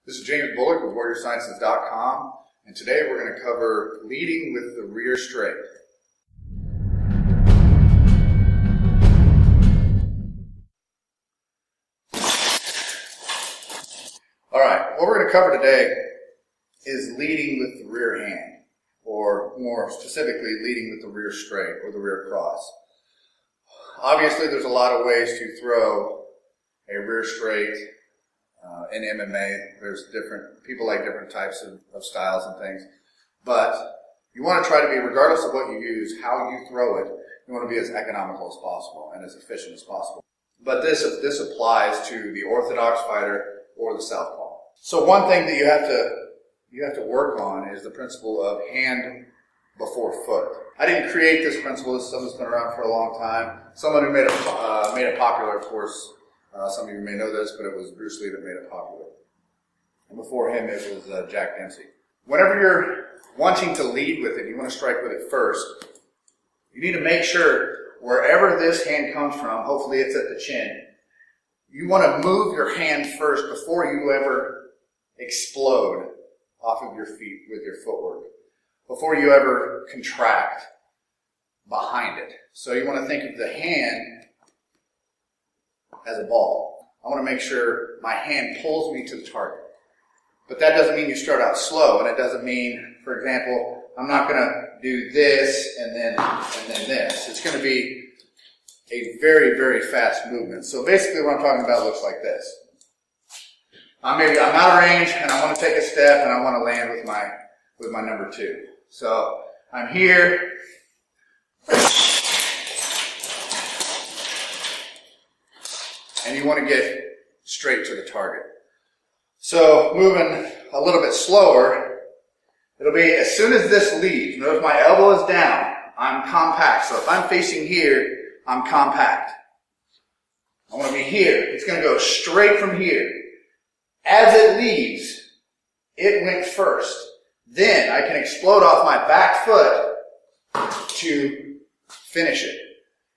This is James Bullock with WarriorSciences.com, and today we're going to cover leading with the rear straight. Alright, what we're going to cover today is leading with the rear hand, or more specifically, leading with the rear straight or the rear cross. Obviously, there's a lot of ways to throw a rear straight. In MMA, there's people like different types of styles and things, but you want to try to be, regardless of what you use, how you throw it, you want to be as economical as possible and as efficient as possible. But this applies to the orthodox fighter or the southpaw. So one thing that you have to work on is the principle of hand before foot. I didn't create this principle. This is something that's been around for a long time. Someone who made it popular, of course. Some of you may know this, but it was Bruce Lee that made it popular. And before him, it was Jack Dempsey. Whenever you're wanting to lead with it, you want to strike with it first, you need to make sure wherever this hand comes from, hopefully it's at the chin, you want to move your hand first before you ever explode off of your feet with your footwork, before you ever contract behind it. So you want to think of the hand as a ball. I want to make sure my hand pulls me to the target. But that doesn't mean you start out slow, and it doesn't mean, for example, I'm not going to do this and then this. It's going to be a very, very fast movement. So basically what I'm talking about looks like this. I'm out of range and I want to take a step and I want to land with my number two. So I'm here. And you want to get straight to the target. So moving a little bit slower, it'll be as soon as this leaves, notice my elbow is down, I'm compact. So if I'm facing here, I'm compact. I want to be here. It's going to go straight from here. As it leaves, it went first. Then I can explode off my back foot to finish it.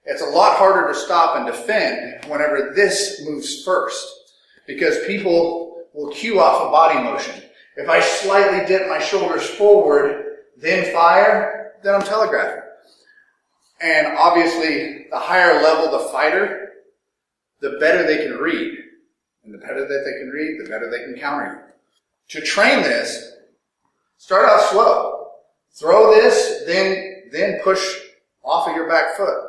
It's a lot harder to stop and defend whenever this moves first, because people will cue off a body motion. If I slightly dip my shoulders forward, then fire, then I'm telegraphing. And obviously, the higher level the fighter, the better they can read. And the better that they can read, the better they can counter you. To train this, start out slow. Throw this, then push off of your back foot.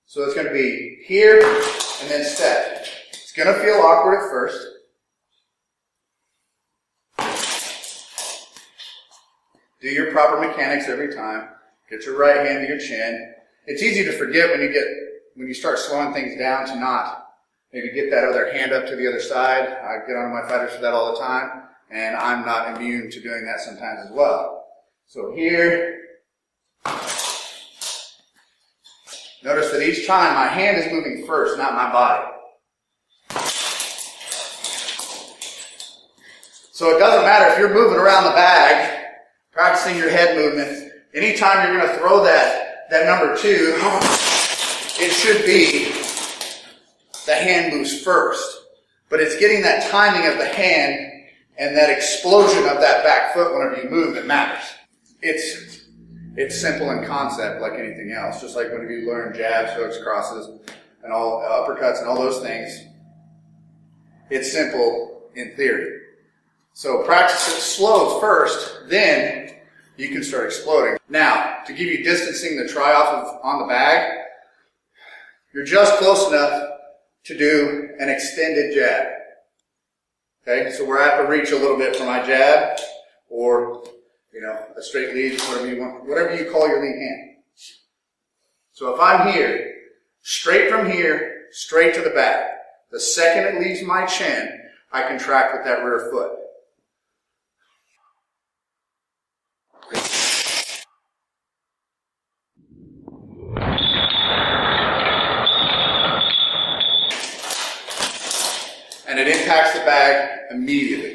So it's going to be here and then step. It's going to feel awkward at first. Do your proper mechanics every time. Get your right hand to your chin. It's easy to forget when you start slowing things down to not maybe get that other hand up to the other side. I get on my fighters for that all the time, and I'm not immune to doing that sometimes as well. So here. Notice that each time my hand is moving first, not my body. So it doesn't matter if you're moving around the bag, practicing your head movement. Anytime you're going to throw that number two, it should be the hand moves first. But it's getting that timing of the hand and that explosion of that back foot whenever you move that matters. It's simple in concept like anything else. Just like whenever you learn jabs, hooks, crosses, and all uppercuts and all those things, it's simple in theory. So practice it slow first, then you can start exploding. Now, to give you distancing the try-off on the bag, you're just close enough to do an extended jab. Okay, so we're at the reach a little bit for my jab, or a straight lead, whatever you want, whatever you call your lead hand. So if I'm here, straight from here, straight to the back, the second it leaves my chin, I contract with that rear foot. And it impacts the bag immediately.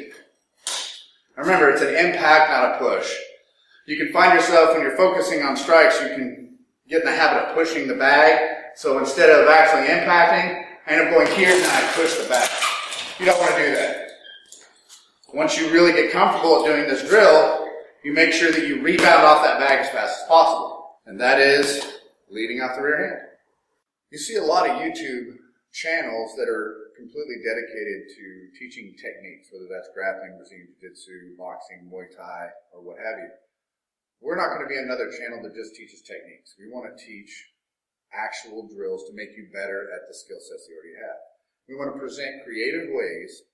Remember, it's an impact, not a push. You can find yourself, when you're focusing on strikes, you can get in the habit of pushing the bag. So instead of actually impacting, I end up going here and then I push the bag. You don't want to do that. Once you really get comfortable at doing this drill, you make sure that you rebound off that bag as fast as possible. And that is leading off the rear hand. You see a lot of YouTube channels that are completely dedicated to teaching techniques, whether that's grappling, Brazilian Jiu-Jitsu, boxing, Muay Thai, or what have you. We're not going to be another channel that just teaches techniques. We want to teach actual drills to make you better at the skill sets you already have. We want to present creative ways